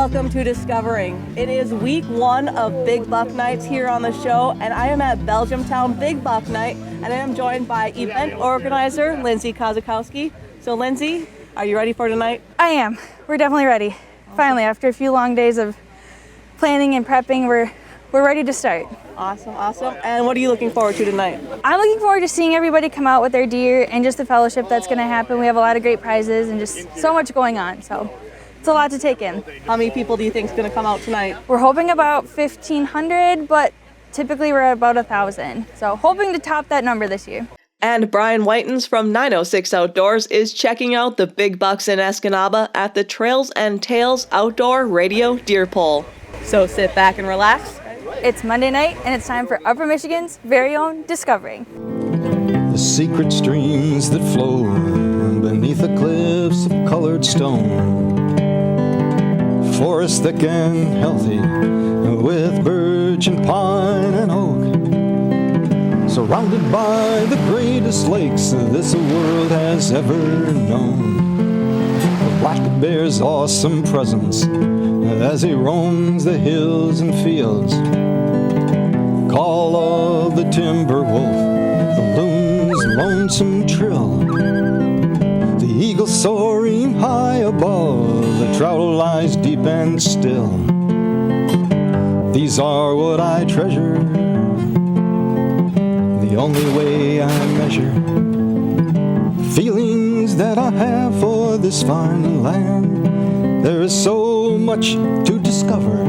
Welcome to Discovering. It is week 1 of Big Buck Nights here on the show, and I am at Belgiumtown Big Buck Night, and I am joined by event organizer Lindsay Kozakowski. So Lindsay, are you ready for tonight? I am. We're definitely ready. Finally, after a few long days of planning and prepping, we're ready to start. Awesome. And what are you looking forward to tonight? I'm looking forward to seeing everybody come out with their deer and just the fellowship that's going to happen. We have a lot of great prizes and just so much going on, so it's a lot to take in. How many people do you think is going to come out tonight? We're hoping about 1,500, but typically we're at about 1,000, so hoping to top that number this year. And Brian Whitens from 906 Outdoors is checking out the big bucks in Escanaba at the Trails and Tails Outdoor Radio Deer Poll. So sit back and relax. It's Monday night, and it's time for Upper Michigan's very own Discovering. The secret streams that flow beneath the cliffs of colored stone. Forest thick and healthy with birch and pine and oak. Surrounded by the greatest lakes this world has ever known. The black bear's awesome presence as he roams the hills and fields. Call of the timber wolf, the loon's lonesome trill, the eagle soaring high above, the trout lies deep and still. These are what I treasure, the only way I measure feelings that I have for this fine land. There is so much to discover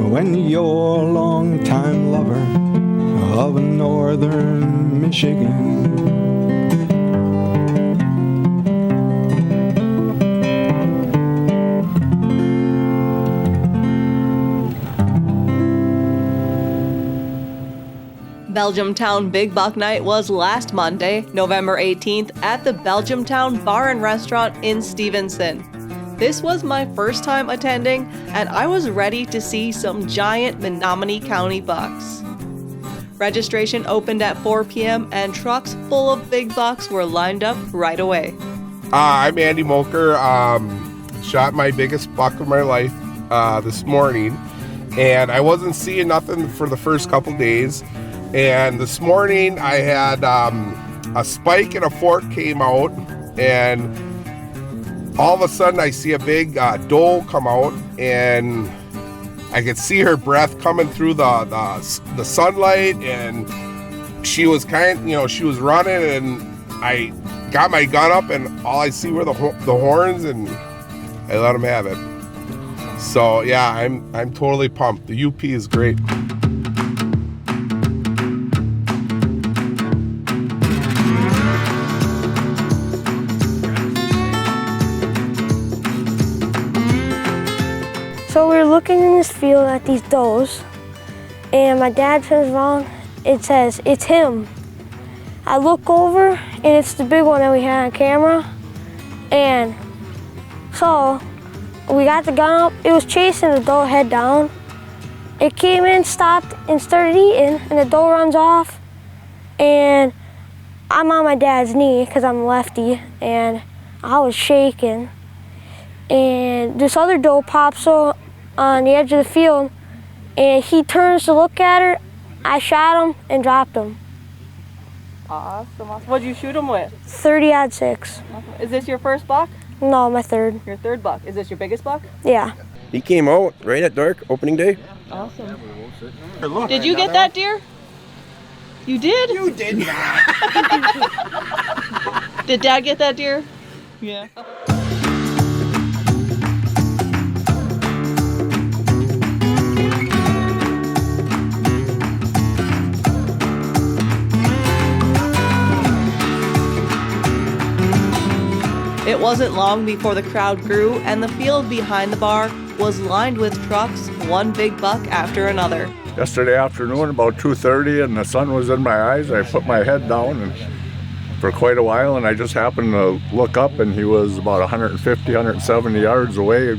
when you're a long-time lover of northern Michigan. Belgiumtown Big Buck Night was last Monday, November 18th, at the Belgiumtown Bar and Restaurant in Stevenson. This was my first time attending, and I was ready to see some giant Menominee County bucks. Registration opened at 4 p.m. and trucks full of big bucks were lined up right away. I'm Andy Molker. Shot my biggest buck of my life this morning, and I wasn't seeing nothing for the first couple days. And this morning I had a spike and a fork came out, and all of a sudden I see a big doe come out, and I could see her breath coming through the sunlight, and she was she was running, and I got my gun up, and all I see were the horns, and I let him have it. So yeah, I'm totally pumped. The UP is great. So we were looking in this field at these does, and my dad turns around, it says, "It's him." I look over, and it's the big one that we had on camera, and so we got the gun up. It was chasing the doe head down. It came in, stopped, and started eating, and the doe runs off, and I'm on my dad's knee because I'm a lefty, and I was shaking, and this other doe pops up on the edge of the field, and he turns to look at her. I shot him and dropped him. Awesome. What'd you shoot him with? 30-06. Is this your first buck? No, my third. Your third buck. Is this your biggest buck? Yeah. He came out right at dark, opening day. Awesome. Did you get that deer? You did? You did not. Did Dad get that deer? Yeah. It wasn't long before the crowd grew, and the field behind the bar was lined with trucks, one big buck after another. Yesterday afternoon, about 2:30, and the sun was in my eyes. I put my head down and for quite a while, and I just happened to look up, and he was about 150, 170 yards away,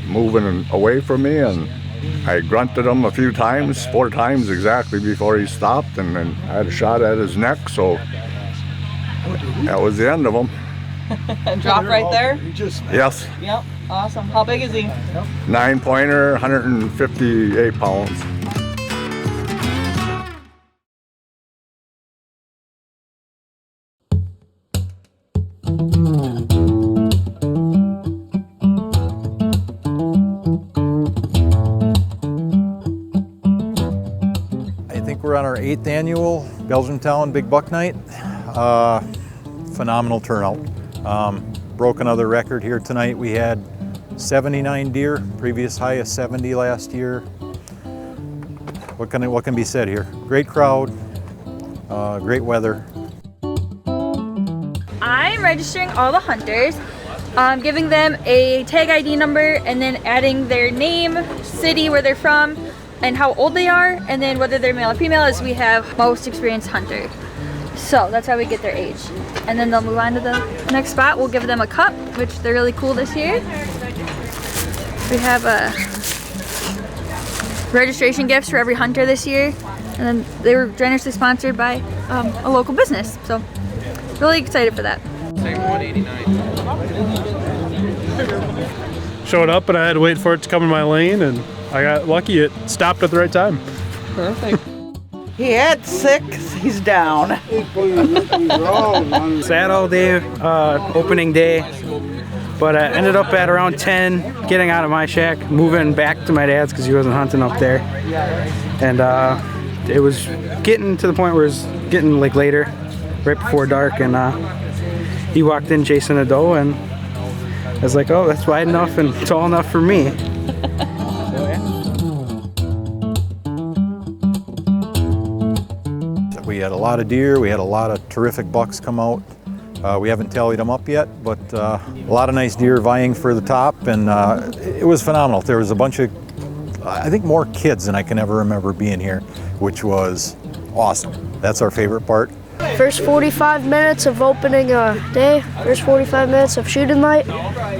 moving away from me, and I grunted him a few times, 4 times exactly before he stopped, and then I had a shot at his neck, so that was the end of him. And drop right there? Yes. Yep. Awesome. How big is he? 9-pointer, 158 pounds. I think we're on our 8th annual Belgiumtown Big Buck Night. Phenomenal turnout. Broke another record here tonight. We had 79 deer, previous high of 70 last year. What can be said here? Great crowd, great weather. I'm registering all the hunters, giving them a tag ID number and then adding their name, city, where they're from, and how old they are, and then whether they're male or female, as we have most experienced hunter. So that's how we get their age. And then they'll move on to the next spot. We'll give them a cup, which they're really cool this year. We have registration gifts for every hunter this year. And then they were generously sponsored by a local business. So really excited for that. Same 189. Showed up and I had to wait for it to come in my lane, and I got lucky. It stopped at the right time. Perfect. He had 6, he's down. Sat all day, opening day, but I ended up at around 10, getting out of my shack, moving back to my dad's because he wasn't hunting up there. And it was getting to the point where it was getting like later, right before dark, and he walked in chasing a doe, and I was like, oh, that's wide enough and tall enough for me. We had a lot of deer, we had a lot of terrific bucks come out. We haven't tallied them up yet, but a lot of nice deer vying for the top, and it was phenomenal. There was a bunch of, I think, more kids than I can ever remember being here, which was awesome. That's our favorite part. First 45 minutes of opening day, first 45 minutes of shooting light,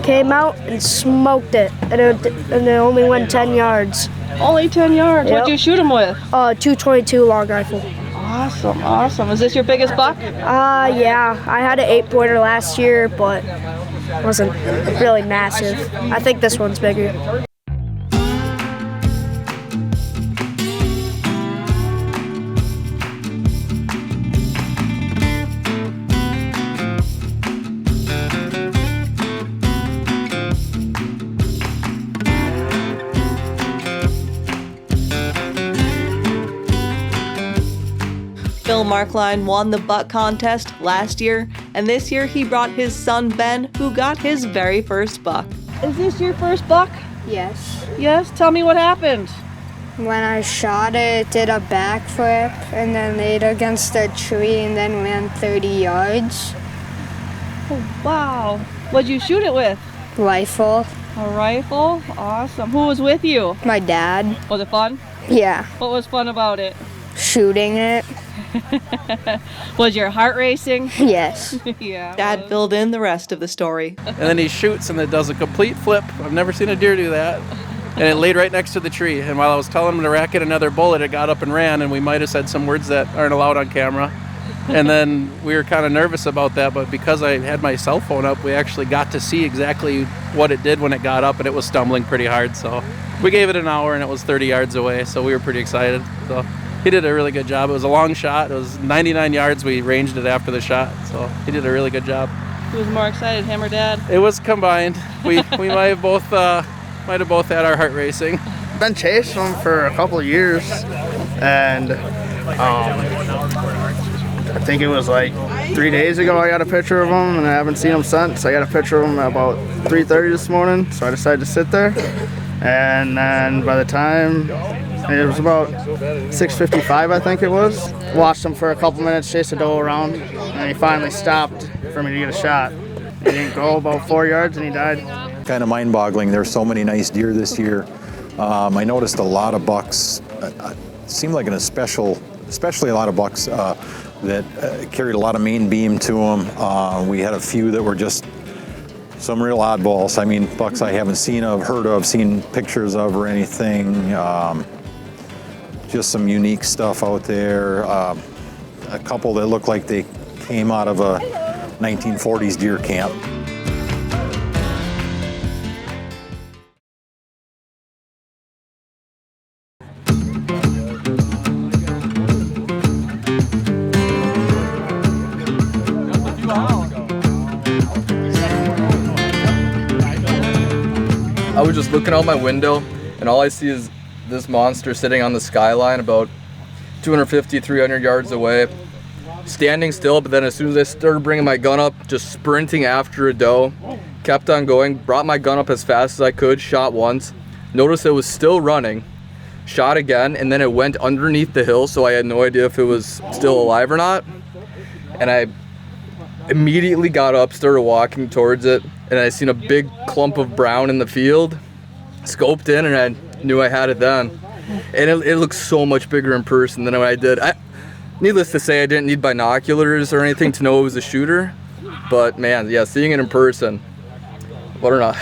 came out and smoked it, and it only went 10 yards. Only 10 yards. Yep. What'd you shoot him with? 222 long rifle. Awesome, awesome. Is this your biggest buck? Yeah, I had an 8-pointer last year, but it wasn't really massive. I think this one's bigger. Phil Markline won the buck contest last year, and this year he brought his son Ben, who got his very first buck. Is this your first buck? Yes. Yes? Tell me what happened. When I shot it, it did a backflip and then laid against a tree and then ran 30 yards. Oh, wow. What'd you shoot it with? Rifle. A rifle? Awesome. Who was with you? My dad. Was it fun? Yeah. What was fun about it? Shooting it. Was your heart racing? Yes. Yeah. Dad filled in the rest of the story. And then he shoots and it does a complete flip. I've never seen a deer do that. And it laid right next to the tree. And while I was telling him to rack it another bullet, it got up and ran, and we might have said some words that aren't allowed on camera. And then we were kind of nervous about that, but because I had my cell phone up, we actually got to see exactly what it did when it got up, and it was stumbling pretty hard. So we gave it an hour and it was 30 yards away, so we were pretty excited. So he did a really good job. It was a long shot. It was 99 yards. We ranged it after the shot, so he did a really good job. Who was more excited, him or Dad? It was combined. We might have both had our heart racing. Been chasing them for a couple of years, and I think it was like 3 days ago I got a picture of them, and I haven't seen them since. I got a picture of them at about 3:30 this morning, so I decided to sit there. And then by the time it was about 6:55, I think it was, watched him for a couple minutes, chased a doe around, and he finally stopped for me to get a shot. He didn't go about 4 yards and he died. Kind of mind-boggling. There's so many nice deer this year. I noticed a lot of bucks. Seemed like especially a lot of bucks that carried a lot of main beam to them. We had a few that were just some real oddballs. I mean, bucks I haven't seen of, heard of, seen pictures of or anything. Just some unique stuff out there. A couple that looked like they came out of a 1940s deer camp. I was just looking out my window, and all I see is this monster sitting on the skyline about 250, 300 yards away, standing still. But then as soon as I started bringing my gun up, just sprinting after a doe, kept on going, brought my gun up as fast as I could, shot once, noticed it was still running, shot again, and then it went underneath the hill, so I had no idea if it was still alive or not. And I immediately got up, started walking towards it, and I seen a big clump of brown in the field, scoped in, and I knew I had it then. And it looks so much bigger in person than what I did. Needless to say, I didn't need binoculars or anything to know it was a shooter, but man, yeah, seeing it in person, what or not,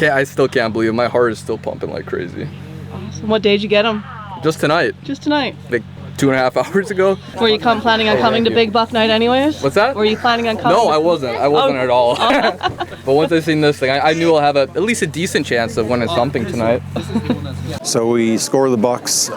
I still can't believe it. My heart is still pumping like crazy. Awesome. What day did you get them? Just tonight. Just tonight. Like 2.5 hours ago. Were you planning on coming to Big Buck Night anyways? What's that? Were you planning on coming? No, I wasn't. I wasn't at all. But once I seen this thing, I knew I'll have at least a decent chance of winning something tonight. So we score the bucks,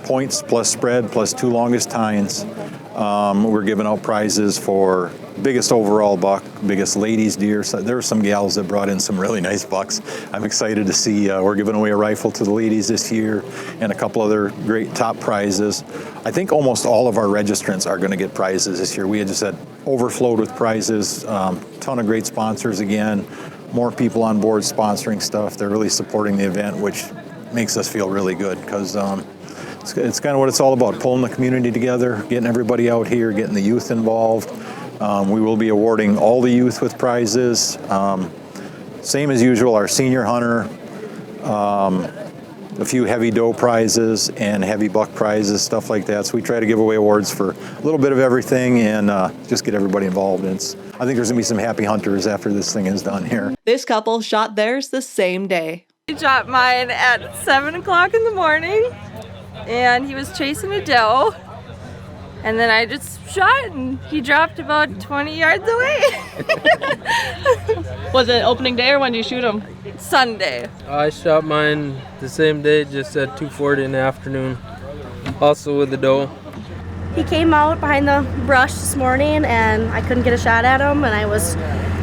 points plus spread plus 2 longest tines. We're giving out prizes for biggest overall buck, biggest ladies deer. So there were some gals that brought in some really nice bucks. I'm excited to see we're giving away a rifle to the ladies this year and a couple other great top prizes. I think almost all of our registrants are going to get prizes this year. We had just had overflowed with prizes, ton of great sponsors again, more people on board sponsoring stuff. They're really supporting the event, which makes us feel really good because it's kind of what it's all about, pulling the community together, getting everybody out here, getting the youth involved. We will be awarding all the youth with prizes. Same as usual, our senior hunter, a few heavy doe prizes and heavy buck prizes, stuff like that. So we try to give away awards for a little bit of everything and just get everybody involved. And I think there's going to be some happy hunters after this thing is done here. This couple shot theirs the same day. I shot mine at 7 o'clock in the morning, and he was chasing a doe. And then I just shot, and he dropped about 20 yards away. Was it opening day, or when did you shoot him? Sunday. I shot mine the same day, just at 2:40 in the afternoon, also with the doe. He came out behind the brush this morning, and I couldn't get a shot at him, and I was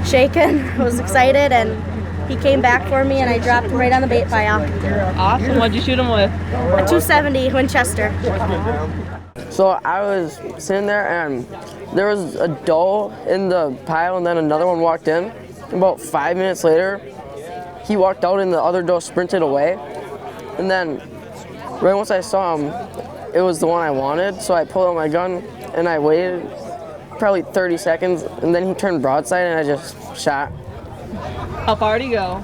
shaking. I was excited, and he came back for me, and I dropped him right on the bait pile. Awesome. What'd you shoot him with? A 270 Winchester. So I was sitting there, and there was a doe in the pile, and then another one walked in. About 5 minutes later, he walked out, and the other doe sprinted away. And then, right once I saw him, it was the one I wanted, so I pulled out my gun, and I waited probably 30 seconds, and then he turned broadside, and I just shot. How far did he go?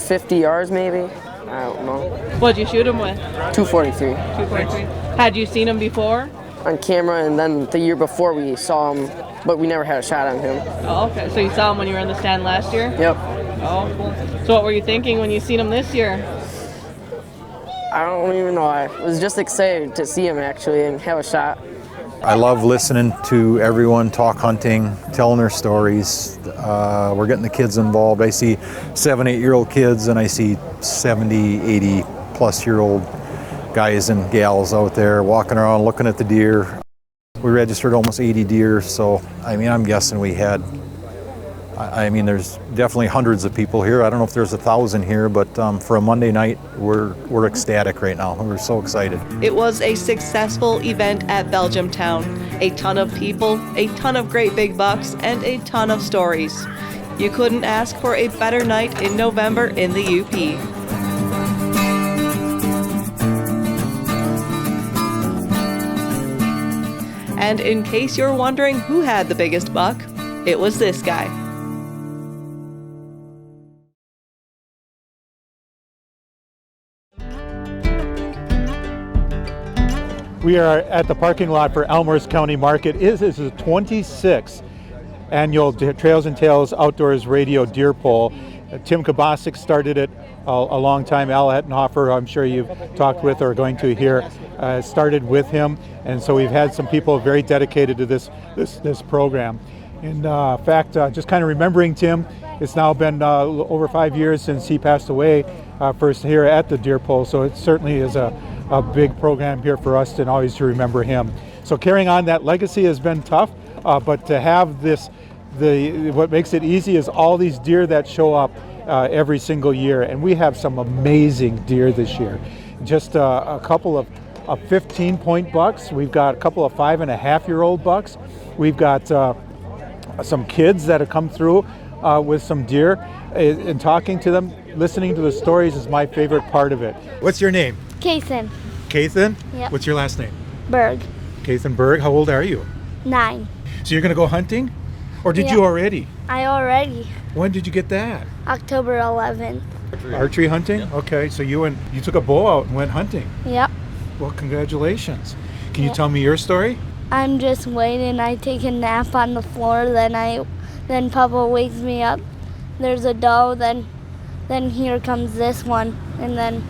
50 yards, maybe. I don't know. What'd you shoot him with? 243. 243. Had you seen him before? On camera, and then the year before we saw him, but we never had a shot on him. Oh, okay. So you saw him when you were in the stand last year? Yep. Oh, cool. So what were you thinking when you seen him this year? I don't even know. I was just excited to see him actually and have a shot. I love listening to everyone talk hunting, telling their stories. We're getting the kids involved. I see 7, 8-year-old kids, and I see 70, 80 plus year old guys and gals out there walking around looking at the deer. We registered almost 80 deer, so I'm guessing we had, there's definitely hundreds of people here. I don't know if there's 1,000 here, but for a Monday night, we're ecstatic right now. We're so excited. It was a successful event at Belgiumtown. A ton of people, a ton of great big bucks, and a ton of stories. You couldn't ask for a better night in November in the UP. And in case you're wondering who had the biggest buck, it was this guy. We are at the parking lot for Elmhurst County Market. This is the 26th annual Trails and Tales Outdoors Radio Deer Poll. Tim Kabasic started it a long time. Al Ettenhofer, I'm sure you've talked with or are going to hear, started with him. And so we've had some people very dedicated to this program. In fact, just kind of remembering Tim, it's now been over 5 years since he passed away first here at the Deer Poll. So it certainly is a big program here for us and always to remember him. So carrying on that legacy has been tough, but to have this, what makes it easy is all these deer that show up every single year, and we have some amazing deer this year. Just a couple of 15-point bucks. We've got a couple of 5.5-year-old bucks. We've got some kids that have come through with some deer, and talking to them, listening to the stories is my favorite part of it. What's your name? Kason. Kathan? Yep. What's your last name? Berg. Kathan Berg. How old are you? 9. So you're going to go hunting? Or did you already? I already. When did you get that? October 11th. Archery hunting? Yep. Okay, so you took a bow out and went hunting. Yep. Well, congratulations. Can you tell me your story? I'm just waiting. I take a nap on the floor, then Papa wakes me up. There's a doe, then here comes this one, and then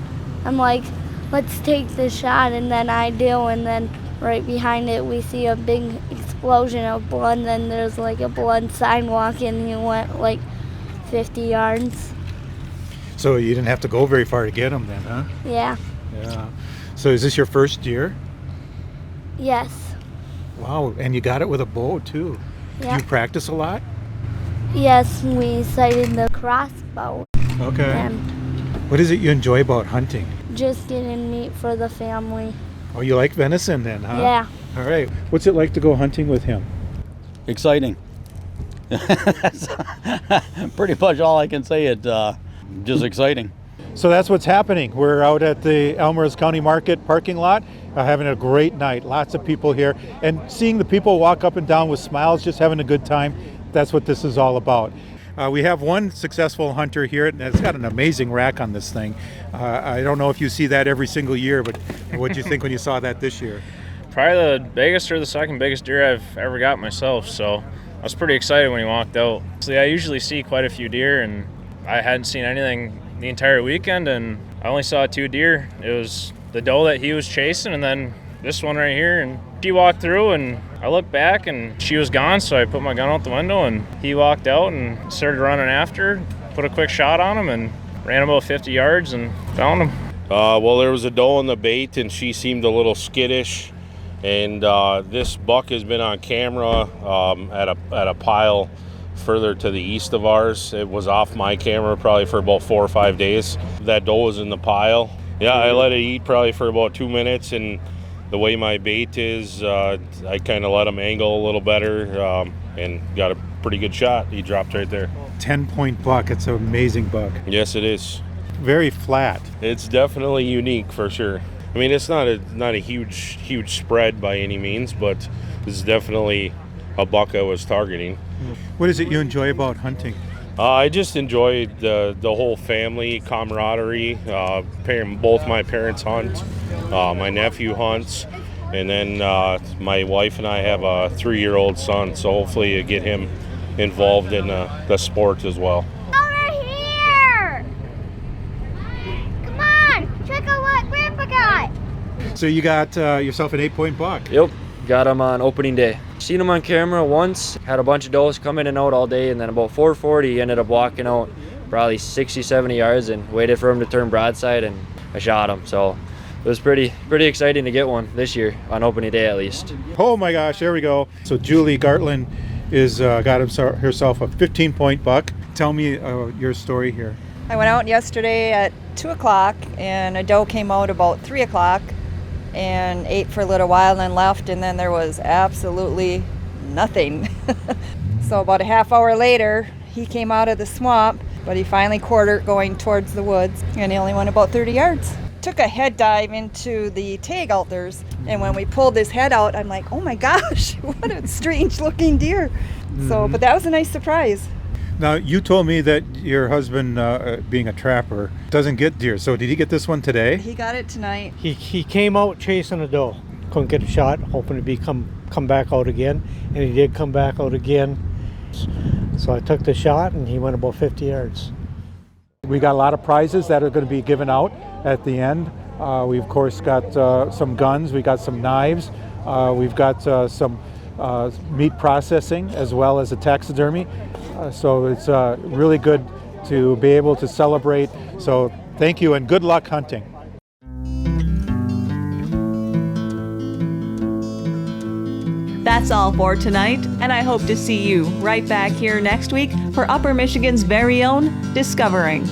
I'm like, let's take the shot, and then I do, and then right behind it we see a big explosion of blood, and then there's like a blood sidewalk, and he went like 50 yards. So you didn't have to go very far to get him then, huh? Yeah. Yeah. So is this your first deer? Yes. Wow, and you got it with a bow too. Yeah. Do you practice a lot? Yes, we sighted the crossbow. Okay. And what is it you enjoy about hunting? just getting meat for the family. Oh, you like venison then, huh? Yeah. All right. What's it like to go hunting with him? Exciting. That's pretty much all I can say. Just exciting. So that's what's happening. We're out at the Elmhurst County Market parking lot, having a great night. Lots of people here, and seeing the people walk up and down with smiles, just having a good time. That's what this is all about. We have one successful hunter here, and it's got an amazing rack on this thing. I don't know if you see that every single year, but what did you think when you saw that this year? Probably the biggest or the second biggest deer I've ever got myself, so I was pretty excited when he walked out. So I usually see quite a few deer, and I hadn't seen anything the entire weekend, and I only saw 2 deer. It was the doe that he was chasing, and then this one right here, and she walked through, and I looked back and she was gone, so I put my gun out the window, and he walked out and started running after, put a quick shot on him, and ran about 50 yards and found him. Well, there was a doe on the bait, and she seemed a little skittish, and this buck has been on camera at a pile further to the east of ours. It was off my camera probably for about 4 or 5 days. That doe was in the pile. Yeah, I let it eat probably for about 2 minutes, and the way my bait is, I kind of let him angle a little better and got a pretty good shot. He dropped right there. 10-point buck. It's an amazing buck. Yes, it is. Very flat. It's definitely unique for sure. I mean, it's not a huge spread by any means, but this is definitely a buck I was targeting. What is it you enjoy about hunting? I just enjoy the whole family camaraderie. Both my parents hunt, my nephew hunts, and then my wife and I have a 3-year-old son, so hopefully you get him involved in the sport as well. Over here! Come on, check out what Grandpa got. So you got yourself an 8-point buck. Yep, got him on opening day. Seen him on camera once, had a bunch of does come in and out all day, and then about 4:40 he ended up walking out probably 60-70 yards and waited for him to turn broadside, and I shot him. So it was pretty exciting to get one this year on opening day at least. Oh my gosh, there we go. So Julie Gartland is got herself a 15-point buck. Tell me your story here. I went out yesterday at 2 o'clock, and a doe came out about 3 o'clock and ate for a little while and then left, and then there was absolutely nothing. So about a half hour later, he came out of the swamp, but he finally quartered going towards the woods, and he only went about 30 yards. Took a head dive into the tag altars, and when we pulled his head out, I'm like, oh my gosh, what a strange looking deer. So, but that was a nice surprise. Now, you told me that your husband, being a trapper, doesn't get deer. So did he get this one today? He got it tonight. He came out chasing a doe. Couldn't get a shot, hoping to come back out again. And he did come back out again. So I took the shot, and he went about 50 yards. We got a lot of prizes that are going to be given out at the end. We, of course, got some guns. We got some knives. We've got some meat processing as well as a taxidermy. So it's really good to be able to celebrate. So thank you and good luck hunting. That's That's all for tonight, and I hope to see you right back here next week for Upper Michigan's very own Discovering.